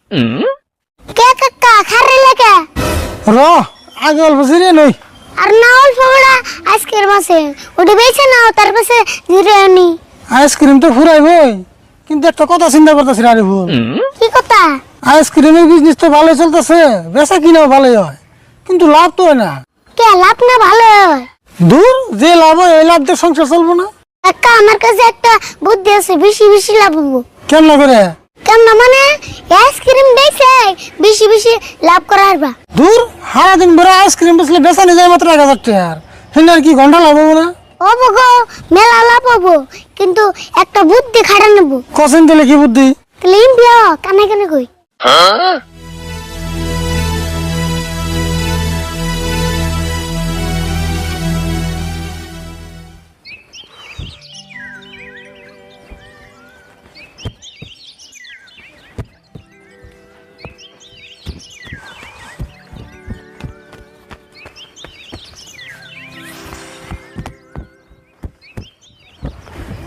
কে কাকা খারে লাগে র আগে অল্প জিরিয়ে নই আর না অল্প বড়া আজকের মাসে ওটা বেঁচে নাও তার কাছে জিরে আনি আইসক্রিম তো ফুরাইবই কিন্তু একটা কথা চিন্তা করতেছি আরে ভুল কি কথা আইসক্রিমের বিজনেস তো ভালোই চলতেছে বেচা কিনাও ভালোই হয় কিন্তু লাভ তো হয় না কে লাভ না ভালো হয় দূর যে লাভ হয় এই লাভ দিয়ে সংসার চলবো না কাকা আমার কাছে একটা বুদ্ধি আছে বেশি বেশি লাভ হবো কেমন করে কেমন মানে আইসক্রিম বেচে বেশি বেশি লাভ করা পারবা দূর সারাদিন ভরে আইসক্রিম বেচলে বেচা নিয়ে যায় মাত্র 1000 টাকা হিনার কি ঘন্টা লাভ হবো না হবো গো মেলা লাভ হবো কিন্তু একটা বুদ্ধি খাটা নেবো কসেন দিলে কি বুদ্ধি ক্লিন বিয়া কানে কানে কই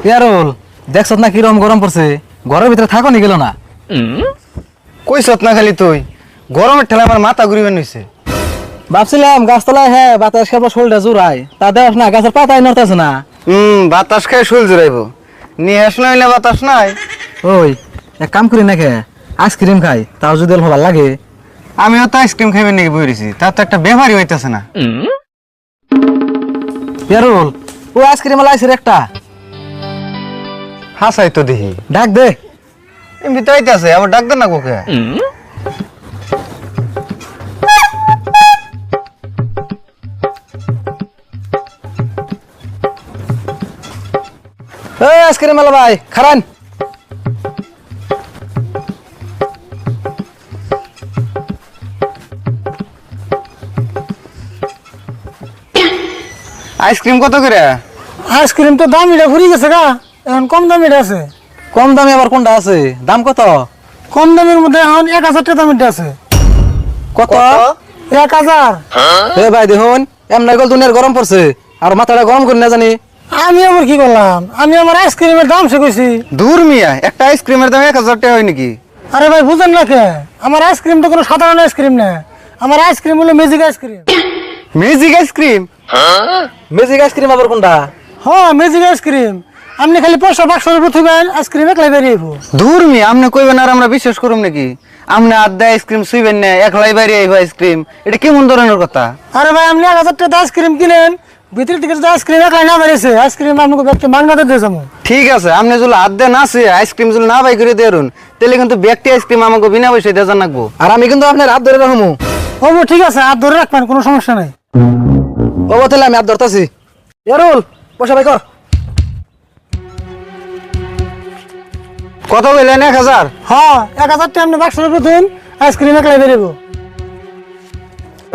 ইয়ারুল দেখছত না কিরম গরম পড়ছে ঘরের ভিতরে থাকো নি গেল না কইছত না খালি তুই গরমের ঠেলা আমার মাথা ঘুরিবেন হইছে ভাবছিলাম গাছতলায় হ্যাঁ বাতাস খাবার শোলটা জোড়ায় তা দেখ না গাছের পাতাই নড়তেছে না বাতাস খাই শুল জুড়াইব নিয়ে আস নইলে বাতাস নাই ওই এক কাম করি নাকি আইসক্রিম খাই তাও যদি অল্প ভালো লাগে আমিও তো আইসক্রিম খাইবেন নাকি বইরেছি তার তো একটা ব্যাপারই হইতেছে না ইয়ারুল ও আইসক্রিম লাইছে একটা হাসাই তো দেখি ডাক দে এমনি তো আইতাছে আবার ডাক দেন না কোকে এই আইসক্রিম আলা ভাই খারান আইসক্রিম কত করে আইসক্রিম তো দাম এটা ঘুরি গেছে গা এখন কম দাম এটা আছে কম দামে আবার কোনটা আছে দাম কত কম দামের মধ্যে এখন 1000 টাকা দাম এটা আছে কত 1000 এ ভাই দেখুন এমন গল দুনিয়ার গরম পড়ছে আর মাথাটা গরম করে না জানি আমি আবার কি করলাম আমি আমার আইসক্রিমের দাম সে কইছি দূর মিয়া একটা আইসক্রিমের দাম 1000 টাকা হয় নাকি আরে ভাই বুঝেন না কে আমার আইসক্রিম তো কোনো সাধারণ আইসক্রিম না আমার আইসক্রিম হলো magic ice cream magic ice cream magic ice cream আবার কোনটা হ্যাঁ ম্যাজিক আইসক্রিম আপনি খালি পয়সা বাক্সের উপর থইবেন আইসক্রিম একলাই বেরিয়ে আইবো দূর মিয়া আপনি কইবেন আর আমরা বিশ্বাস করুম নাকি আপনি আড্ডা আইসক্রিম সুইবেন না একলাই বাইরে আইব আইসক্রিম এটা কেমন ধরনের কথা আরে ভাই আপনি 1000 টাকা আইসক্রিম কিনেন ভিতর থেকে যদি আইসক্রিম একলাই না বেরিয়েছে আইসক্রিম আপনাকে ব্যক্তি মাগনাতে দিয়ে যাবো ঠিক আছে আপনি যদি আড্ডা না সে আইসক্রিম যদি না বাই করে দেরুন তাহলে কিন্তু ব্যক্তি আইসক্রিম আমাকে বিনা পয়সায় দেওয়া লাগবো আর আমি কিন্তু আপনার হাত ধরে রাখবো হবো ঠিক আছে হাত ধরে রাখবেন কোনো সমস্যা নাই ও তাহলে আমি হাত ধরতেছি ইয়ারুল পয়সা ভাই কর কত বললেন 1000 হ্যাঁ 1000 টাকা আপনি বাক্সের উপর থইন আইসক্রিম একলাই বেরিয়ে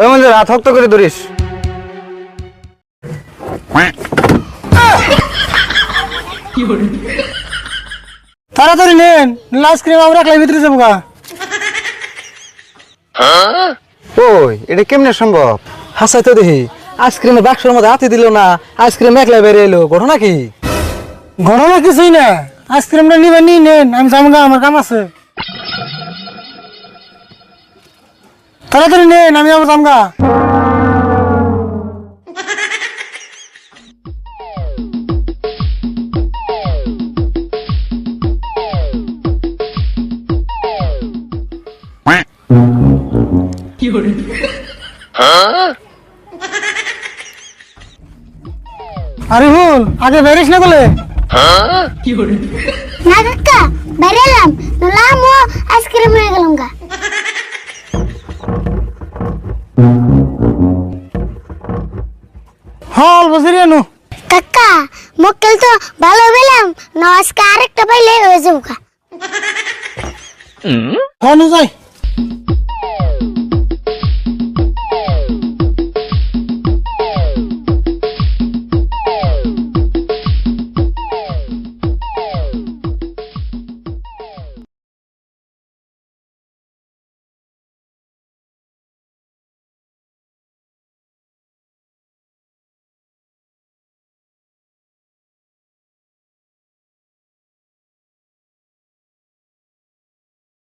ওই মধ্যে রাত হক্ত করে ধরিস তাড়াতাড়ি নেন আইসক্রিম আমরা একলাই ভিতরে যাবো গা ওই এটা কেমনে সম্ভব হাসাই তো দেখি আইসক্রিমের বাক্সের মধ্যে হাতে দিল না আইসক্রিম একলা বেরিয়ে এলো ঘটনা কি ঘটনা কিছুই না আইসক্রিমটা নিবেন নিয়ে নেন আমি যাবো গা আমার কাম আছে তাড়াতাড়ি নেন আমি আবার যাবো গা আরে ভুল আগে বেরিস না বলে না কাকা বেরেলাম নাম ও আইসক্রিম হয়ে গেলাম গা হল বসিয়ে নু কাকা মক্কেল তো ভালো পেলাম না আজকে আরেকটা পাইলে হয়ে যাবো গা হনু যাই